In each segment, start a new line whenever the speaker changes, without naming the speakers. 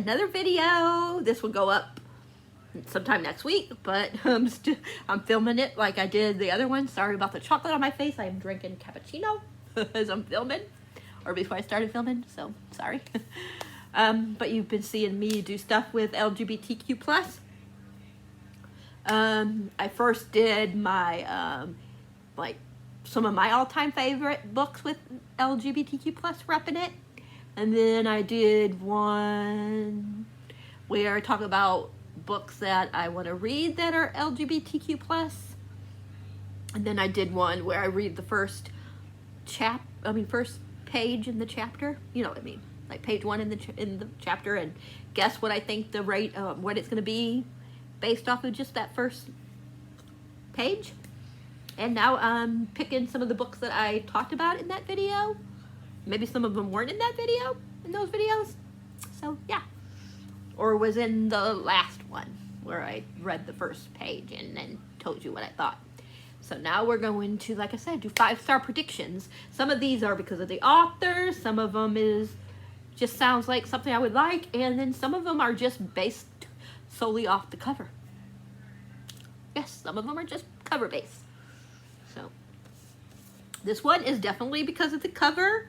another video. This will go up sometime next week, but I'm filming it like I did the other one. Sorry about the chocolate on my face. I'm drinking cappuccino as I'm filming, or before I started filming, so sorry. But you've been seeing me do stuff with LGBTQ+. I first did my, like, some of my all-time favorite books with LGBTQ+ repping it. And then I did one where I talk about books that I want to read that are LGBTQ+. And then I did one where I read the first page in the chapter. You know what I mean? Like page 1 in the chapter, and guess what I think the rate, what it's going to be based off of just that first page. And now I'm picking some of the books that I talked about in that video. Maybe some of them weren't in that video, in those videos. So yeah. Or was in the last one where I read the first page and then told you what I thought. So now we're going to, like I said, do 5-star predictions. Some of these are because of the author. Some of them just sounds like something I would like. And then some of them are just based solely off the cover. Yes, some of them are just cover based. So this one is definitely because of the cover.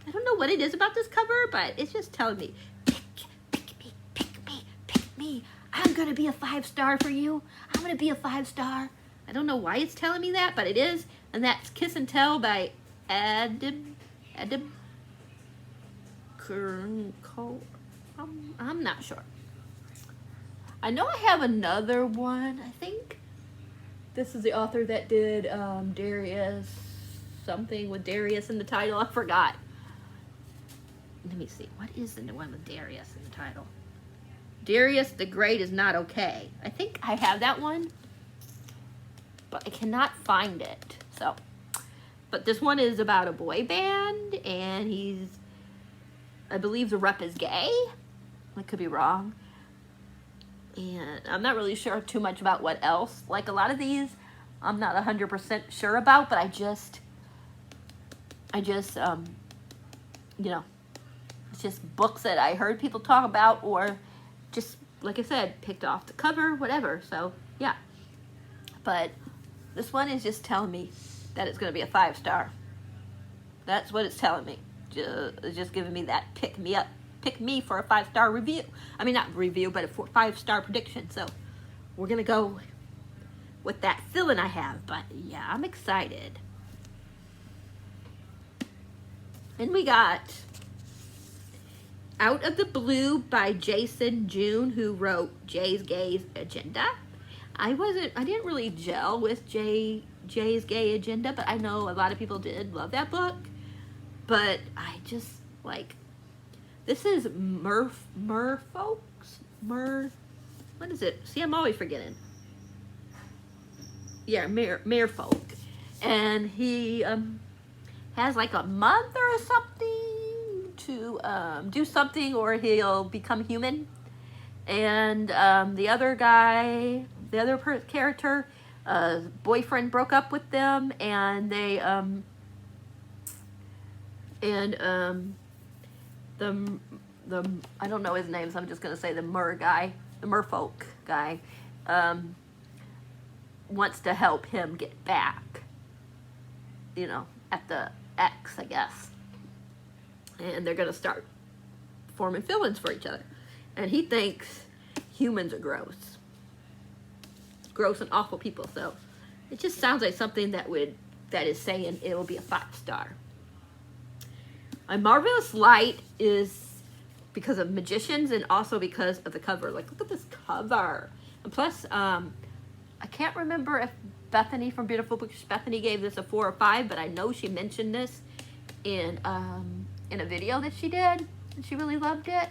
I don't know what it is about this cover, but it's just telling me, pick me, pick me, pick me. I'm going to be a 5-star for you. I'm going to be a 5-star. I don't know why it's telling me that, but it is. And that's Kiss and Tell by Adam. I'm not sure. I know I have another one. I think this is the author that did Darius, something with Darius in the title. I forgot. Let me see. What is the one with Darius in the title? Darius the Great is Not Okay. I think I have that one, but I cannot find it. So, but this one is about a boy band, and I believe the rep is gay. I could be wrong. And I'm not really sure too much about what else. Like a lot of these, I'm not 100% sure about, but I just, you know, it's just books that I heard people talk about, or just, like I said, picked off the cover, whatever. So, yeah. But this one is just telling me that it's going to be a 5-star. That's what it's telling me. It's just giving me that pick me for a 5-star review. I mean, not review, but a 5-star prediction. So we're going to go with that feeling I have. But yeah, I'm excited. And we got Out of the Blue by Jason June, who wrote Jay's Gay Agenda. I didn't really gel with Jay's Gay Agenda, but I know a lot of people did love that book. But I just, like, this is what is it? See, I'm always forgetting. Yeah, Merfolk. And he has like a month or something to do something, or he'll become human. And the other character, boyfriend broke up with them, and they the I don't know his name, so I'm just gonna say the Merfolk guy, wants to help him get back, you know, at the ex, I guess. And they're gonna start forming feelings for each other. And he thinks humans are gross and awful people. So it just sounds like something that is saying it will be a 5-star. My Marvelous Light is because of Magicians, and also because of the cover. Like, look at this cover. And plus, I can't remember if Bethany from Beautiful Books Bethany gave this a 4 or 5, but I know she mentioned this in a video that she did, and she really loved it.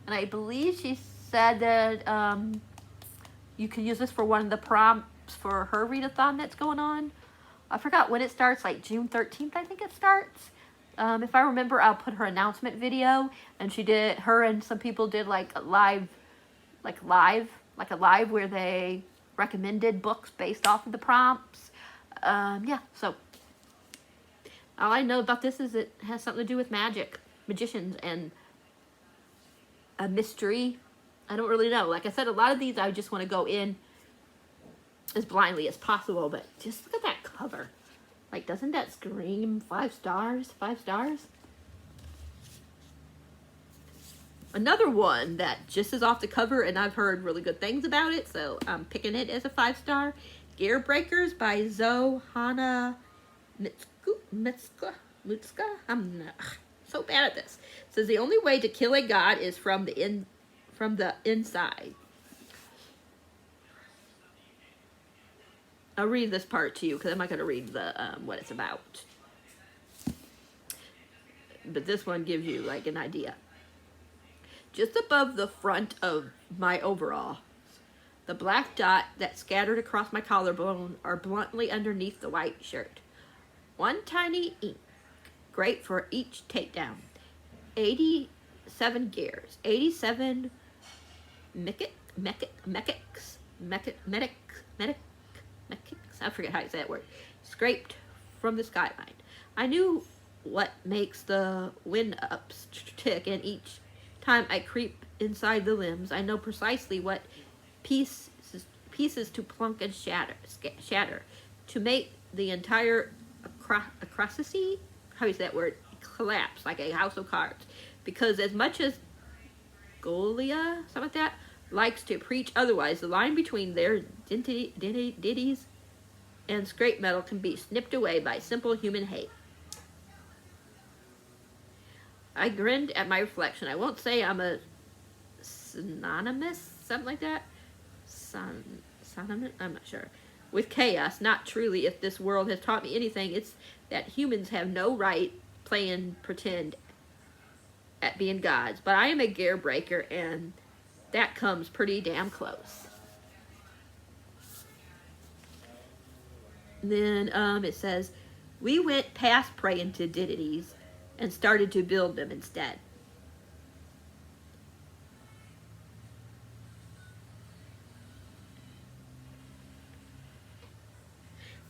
And I believe she said that you can use this for one of the prompts for her readathon that's going on. I forgot when it starts, like June 13th, I think it starts. If I remember, I'll put her announcement video, and her and some people did like a live where they recommended books based off of the prompts. Yeah, so all I know about this is it has something to do with magicians, and a mystery. I don't really know. Like I said, a lot of these I just want to go in as blindly as possible, but just look at that cover. Like, doesn't that scream 5 stars? 5 stars? Another one that just is off the cover, and I've heard really good things about it, so I'm picking it as a 5-star. Gear Breakers by Zohana Mitska. I'm not, so bad at this. It says the only way to kill a god is from the inside. I'll read this part to you because I'm not going to read the what it's about. But this one gives you like an idea. Just above the front of my overall, the black dot that scattered across my collarbone are bluntly underneath the white shirt. One tiny ink, great for each takedown. 87 gears, 87 medics, I forget how you say that word, scraped from the skyline. I knew what makes the wind ups tick, and each time I creep inside the limbs, I know precisely what pieces to plunk and shatter to make the entire acrosity, how you say that word, collapse like a house of cards. Because as much as Golia, something like that, likes to preach otherwise, the line between their ditties and scrape metal can be snipped away by simple human hate. I grinned at my reflection. I won't say I'm a synonymous, something like that. Synonymous, I'm not sure. With chaos, not truly. If this world has taught me anything, it's that humans have no right playing pretend at being gods. But I am a gear breaker, and that comes pretty damn close. Then it says, we went past praying to deities and started to build them instead.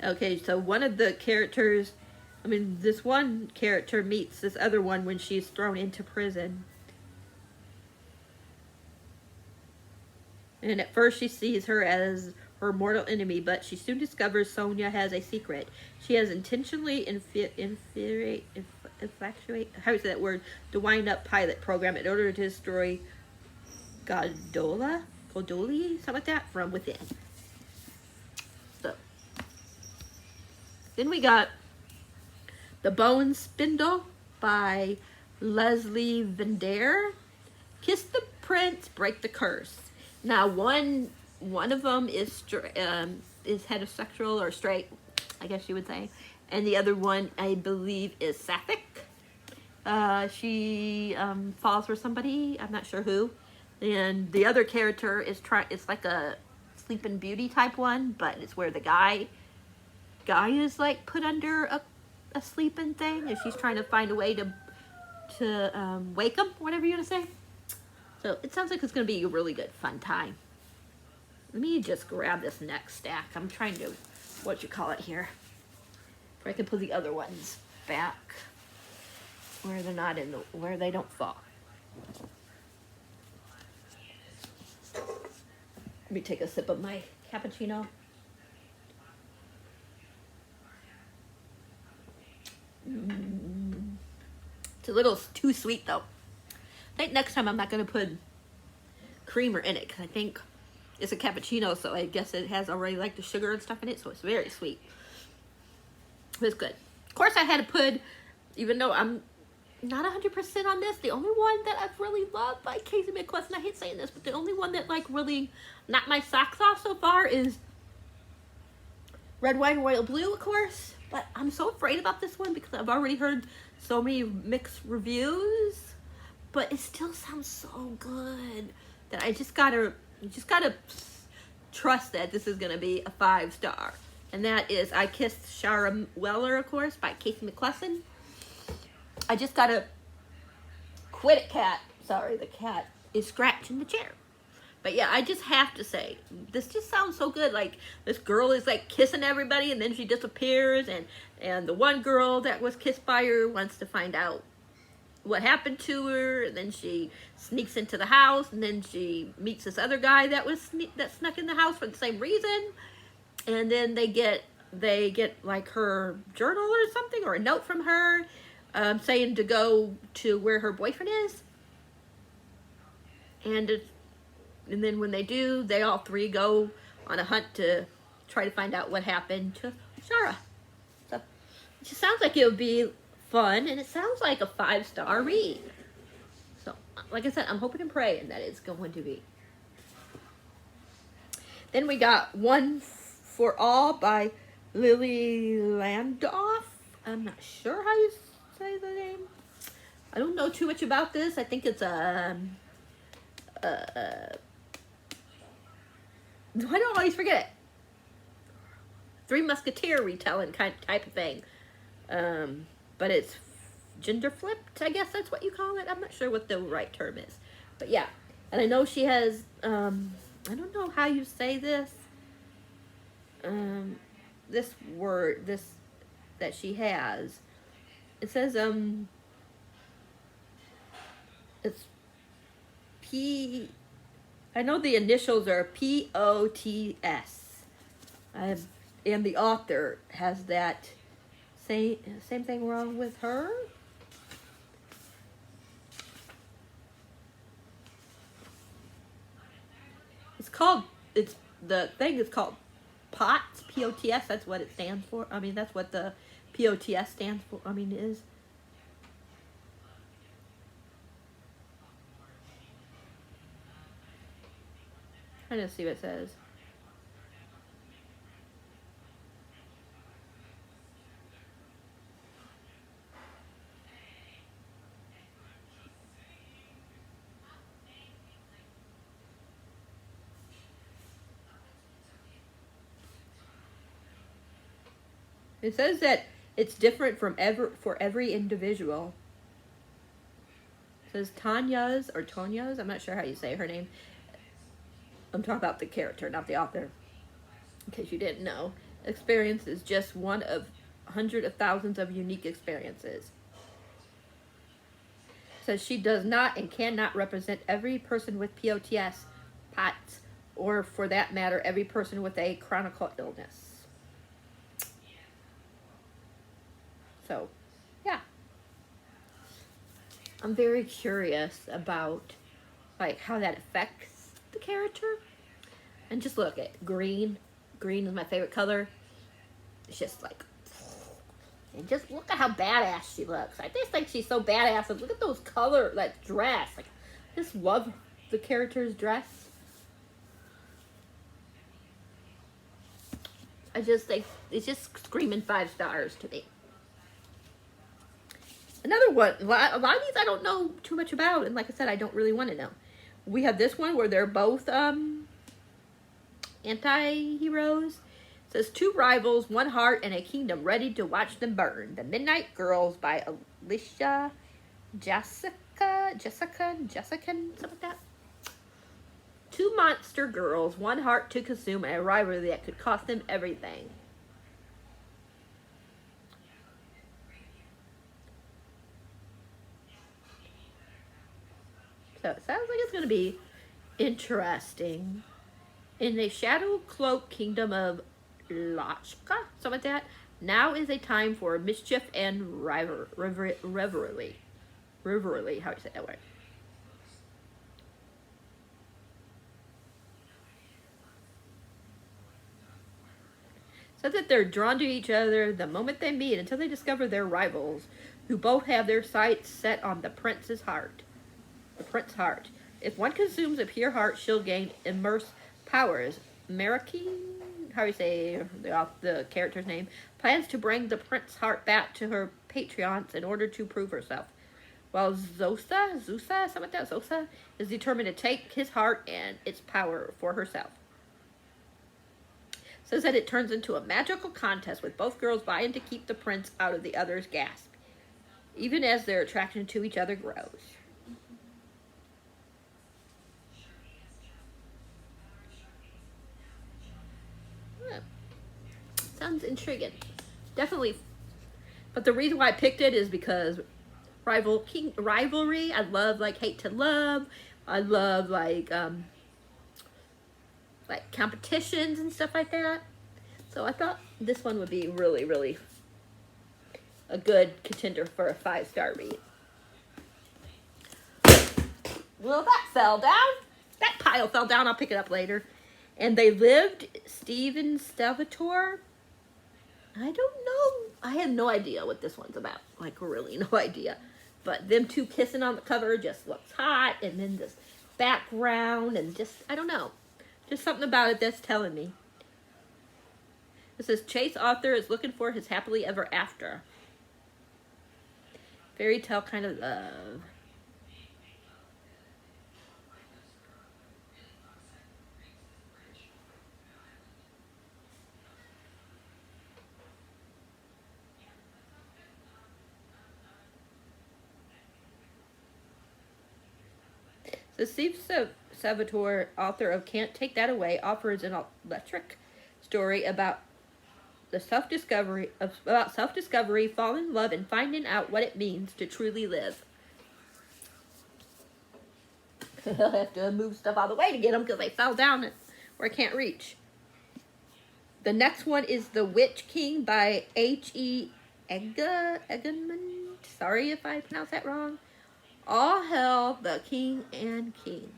Okay, so one of the characters, this one character meets this other one when she's thrown into prison. And at first she sees her as her mortal enemy, but she soon discovers Sonia has a secret. She has intentionally infatuate, how do you say that word, the wind-up pilot program in order to destroy Godoli, something like that, from within. So, then we got The Bone Spindle by Leslie Vendere. Kiss the Prince, Break the Curse. Now, one of them is heterosexual or straight, I guess you would say, and the other one, I believe, is sapphic. She falls for somebody, I'm not sure who, and the other character it's like a Sleeping Beauty type one, but it's where the guy is like put under a sleeping thing, and she's trying to find a way to wake him, whatever you want to say. So it sounds like it's going to be a really good, fun time. Let me just grab this next stack. I'm trying to, here. Where I can put the other ones back where they're not where they don't fall. Let me take a sip of my cappuccino. It's a little too sweet though. I think next time I'm not going to put creamer in it, because I think it's a cappuccino, so I guess it has already like the sugar and stuff in it, so it's very sweet. But it's good. Of course, I had to put, even though I'm not 100% on this, the only one that I've really loved by Casey McQuestion, I hate saying this, but the only one that like really knocked my socks off so far is Red, White, and Royal Blue, of course. But I'm so afraid about this one because I've already heard so many mixed reviews. But it still sounds so good that you just gotta trust that this is gonna be a 5-star. And that is I Kissed Shara Weller, of course, by Casey McQuestion. I just gotta quit it, cat. Sorry, the cat is scratching the chair. But yeah, I just have to say, this just sounds so good. Like, this girl is like kissing everybody and then she disappears, and the one girl that was kissed by her wants to find out what happened to her, and then she sneaks into the house, and then she meets this other guy that snuck in the house for the same reason, and then they get like her journal or something, or a note from her saying to go to where her boyfriend is, and then when they do, they all three go on a hunt to try to find out what happened to Shara. So it just sounds like it would be fun, and it sounds like a 5-star read. So, like I said, I'm hoping and praying that it's going to be. Then we got One for All by Lily Landoff. I'm not sure how you say the name. I don't know too much about this. I think it's I don't always forget it. Three Musketeer retelling type of thing. But it's gender flipped, I guess that's what you call it. I'm not sure what the right term is. But yeah. And I know she has, I don't know how you say this. This word, that she has. It says, it's I know the initials are POTS. And the author has that same thing wrong with her. The thing is called POTS, POTS, that's what it stands for. I mean, that's what the POTS stands for, is. Trying to see what it says. It says that it's different for every individual. It says Tanya's, I'm not sure how you say her name. I'm talking about the character, not the author. In case you didn't know. Experience is just one of hundreds of thousands of unique experiences. It says she does not and cannot represent every person with POTS, or for that matter, every person with a chronic illness. So, yeah. I'm very curious about, like, how that affects the character. And just look at green. Green is my favorite color. It's just like, and just look at how badass she looks. I just think she's so badass. And look at those that dress. Like, I just love the character's dress. I just think it's just screaming 5 stars to me. Another one, a lot of these I don't know too much about, and like I said, I don't really want to know. We have this one where they're both anti-heroes. It says 2 rivals, 1 heart, and a kingdom ready to watch them burn. The Midnight Girls by Alicia Jessica, something like that. 2 monster girls, 1 heart to consume, and a rivalry that could cost them everything. So it sounds like it's going to be interesting. In the shadow cloak kingdom of Lachka, something like that, now is a time for mischief and revelry. Revelry, how do you say that word? So that they're drawn to each other the moment they meet until they discover their rivals, who both have their sights set on the prince's heart. The prince's heart. If one consumes a pure heart, she'll gain immense powers. Mariki, how do you say the character's name, plans to bring the prince's heart back to her patrons in order to prove herself. While Zosa, something like that, Zosa, is determined to take his heart and its power for herself. Says that it turns into a magical contest with both girls vying to keep the prince out of the other's grasp, even as their attraction to each other grows. Sounds intriguing. Definitely. But the reason why I picked it is because rivalry. I love like hate to love. I love like competitions and stuff like that. So I thought this one would be really, really a good contender for a 5-star read. Well, that fell down. That pile fell down. I'll pick it up later. And They Lived, Steven Salvatore. I don't know. I have no idea what this one's about. Like, really no idea. But them two kissing on the cover just looks hot. And then this background and just, I don't know. Just something about it that's telling me. It says, Chase author is looking for his happily ever after. Fairy tale kind of love. So Steve Salvatore, author of Can't Take That Away, offers an electric story about self-discovery, falling in love, and finding out what it means to truly live. I'll have to move stuff out of the way to get them because they fell down where I can't reach. The next one is The Witch King by H.E. Eganman. Sorry if I pronounced that wrong. All Hail the King and King.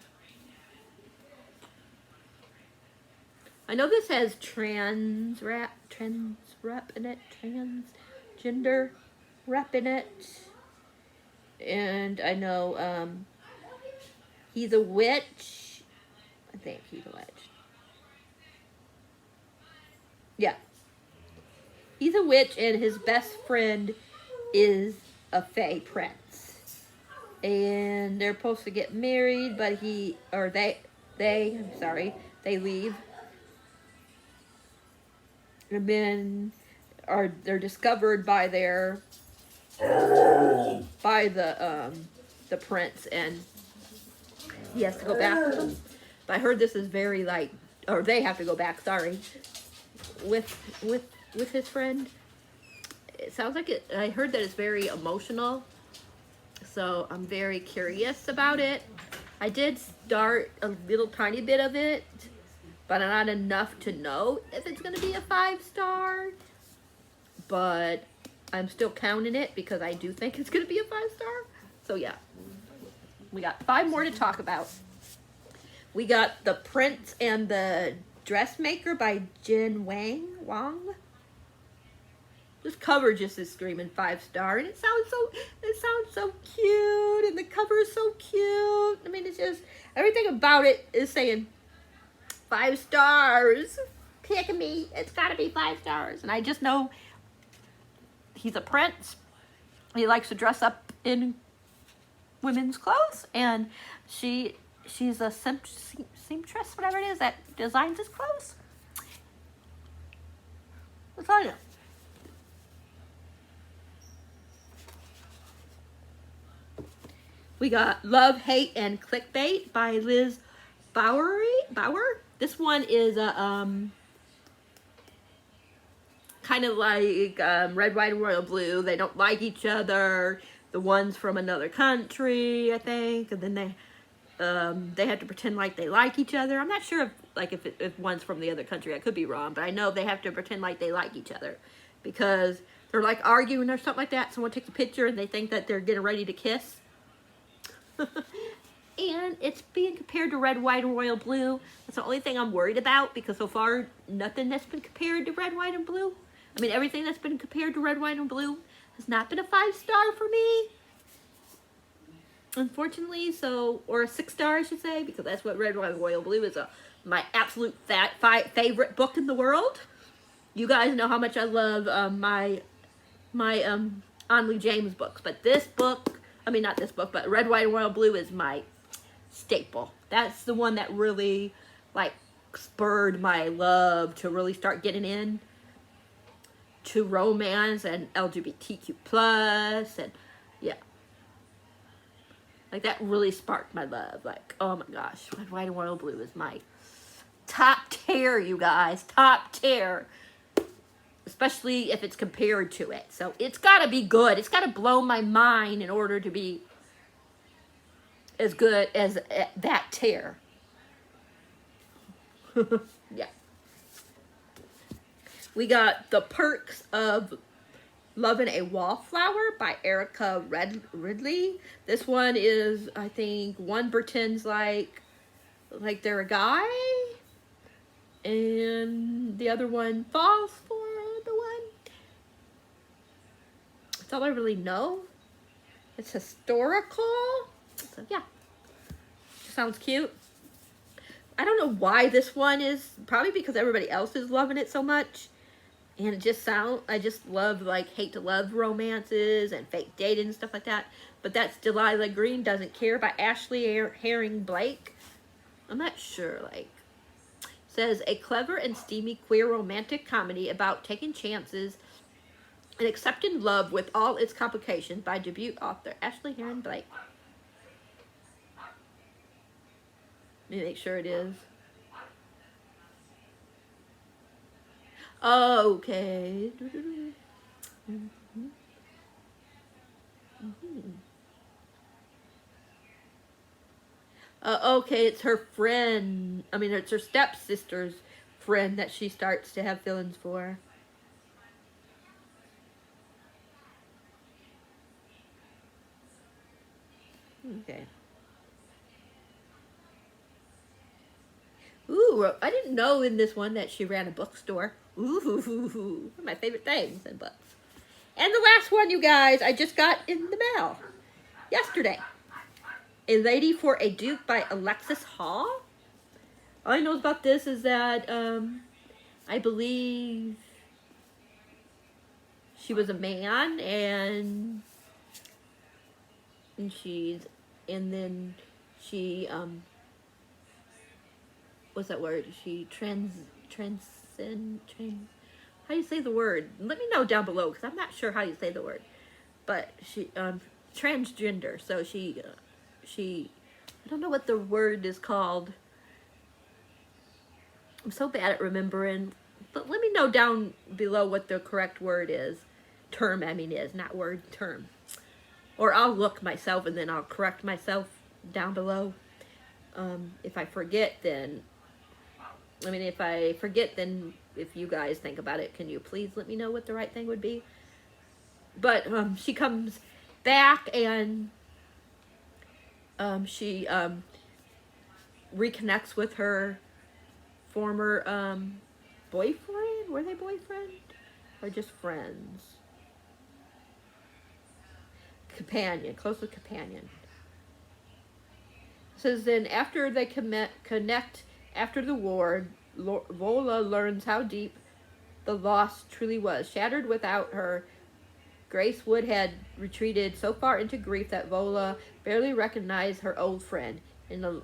I know this has trans rep in it, transgender rep in it. And I know he's a witch. I think he's a witch. Yeah. He's a witch and his best friend is a fae prince. And they're supposed to get married, but they leave. And then they're discovered by the prince, and he has to go back with them. But I heard this is very or they have to go back, sorry, with his friend. It sounds like it. I heard that it's very emotional. So I'm very curious about it. I did start a little tiny bit of it, but not enough to know if it's going to be a 5-star. But I'm still counting it because I do think it's going to be a 5-star. So yeah, we got 5 more to talk about. We got The Prince and the Dressmaker by Jin Wang. This cover just is screaming 5-star, and it sounds so cute, and the cover is so cute. I mean, it's just everything about it is saying 5 stars. Pick me. It's got to be 5 stars. And I just know he's a prince. He likes to dress up in women's clothes, and she's a seamstress, whatever it is, that designs his clothes. That's all I know. We got Love, Hate, and Clickbait by Liz Bauer. This one is a kind of like Red, White, and Royal Blue. They don't like each other. The one's from another country, I think, and then they have to pretend like they like each other. I'm not sure if one's from the other country. I could be wrong, but I know they have to pretend like they like each other because they're like arguing or something like that. Someone takes a picture and they think that they're getting ready to kiss. And it's being compared to Red, White, and Royal Blue. That's the only thing I'm worried about because so far nothing that's been compared to Red, White, and Blue. I mean, everything that's been compared to Red, White, and Blue has not been a 5-star for me. Unfortunately, or a 6-star, I should say, because that's what Red, White, and Royal Blue is my absolute favorite book in the world. You guys know how much I love my Onley James books, but this book, not this book, but Red, White, and Royal Blue is my staple. That's the one that really, spurred my love to really start getting in to romance and LGBTQ+, and, yeah. That really sparked my love. Oh my gosh, Red, White, and Royal Blue is my top tier, you guys. Top tier. especially if it's compared to it. So it's got to be good. It's got to blow my mind in order to be as good as that tear. Yeah. We got The Perks of Loving a Wallflower by Erica Ridley. This one is, I think, one pretends like they're a guy, and the other one falls for the one. That's all I really know. It's historical. So yeah, sounds cute. I don't know why this one is, probably because everybody else is loving it so much. And it just I just love, like, hate to love romances and fake dating and stuff like that. But that's Delilah Green Doesn't Care by Ashley Herring Blake. I'm not sure, like, says a clever and steamy queer romantic comedy about taking chances and accepting love with all its complications by debut author Ashley Herring Blake. Let me make sure it is. Okay. Okay, it's her friend. I mean, it's her stepsister's friend that she starts to have feelings for. Okay. Ooh, I didn't know in this one that she ran a bookstore. Ooh, one of my favorite things in books. And the last one, you guys, I just got in the mail yesterday. A Lady for a Duke by Alexis Hall. All I know about this is that I believe she was a man, and then she what's that word? She how do you say the word? Let me know down below, because I'm not sure how you say the word. But she transgender, so she I don't know what the word is called. I'm so bad at remembering, but let me know down below what the correct word is. Term, I mean, is not word, term. Or I'll look myself and then I'll correct myself down below. If I forget, then if you guys think about it, can you please let me know what the right thing would be? But she comes back, and she reconnects with her former boyfriend. Were they boyfriend or just friends? Companion, closely companion. It says then after they connect after the war, Vola learns how deep the loss truly was. Shattered without her, Grace Wood had retreated so far into grief that Vola barely recognized her old friend in the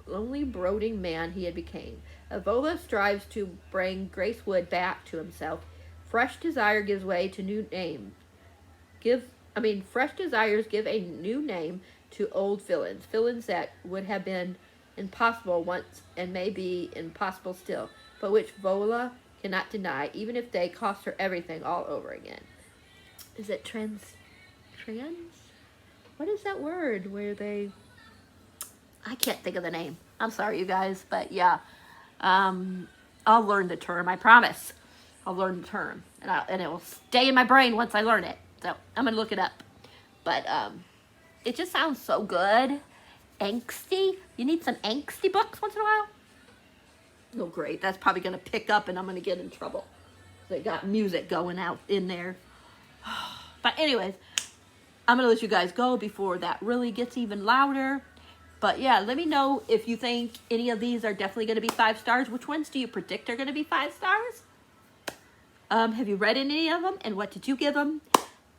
lonely, brooding man he had become. As Vola strives to bring Grace Wood back to himself, fresh desire gives way to new names. Fresh desires give a new name to old villains that would have been impossible once and may be impossible still, but which Vola cannot deny, even if they cost her everything all over again. Is it trans? What is that word where they... I can't think of the name. I'm sorry, you guys, but yeah. I'll learn the term, I promise. I'll learn the term, and it will stay in my brain once I learn it. So I'm going to look it up. But it just sounds so good. Angsty. You need some angsty books once in a while? Oh, great. That's probably going to pick up, and I'm going to get in trouble. They got music going out in there. But anyways, I'm going to let you guys go before that really gets even louder. But yeah, let me know if you think any of these are definitely going to be 5 stars. Which ones do you predict are going to be 5 stars? Have you read any of them, and what did you give them?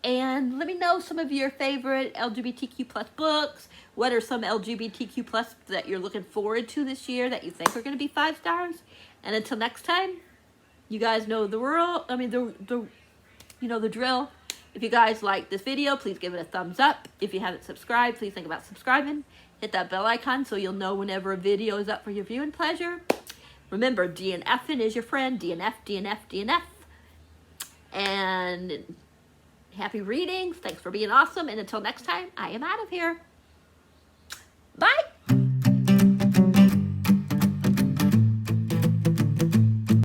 And let me know some of your favorite LGBTQ plus books. What are some LGBTQ plus that you're looking forward to this year that you think are going to be 5 stars? And until next time, you guys know the world. You know the drill. If you guys like this video, please give it a thumbs up. If you haven't subscribed, please think about subscribing. Hit that bell icon so you'll know whenever a video is up for your viewing pleasure. Remember, DNFing is your friend. DNF, DNF, DNF. And happy readings. Thanks for being awesome. And until next time, I am out of here.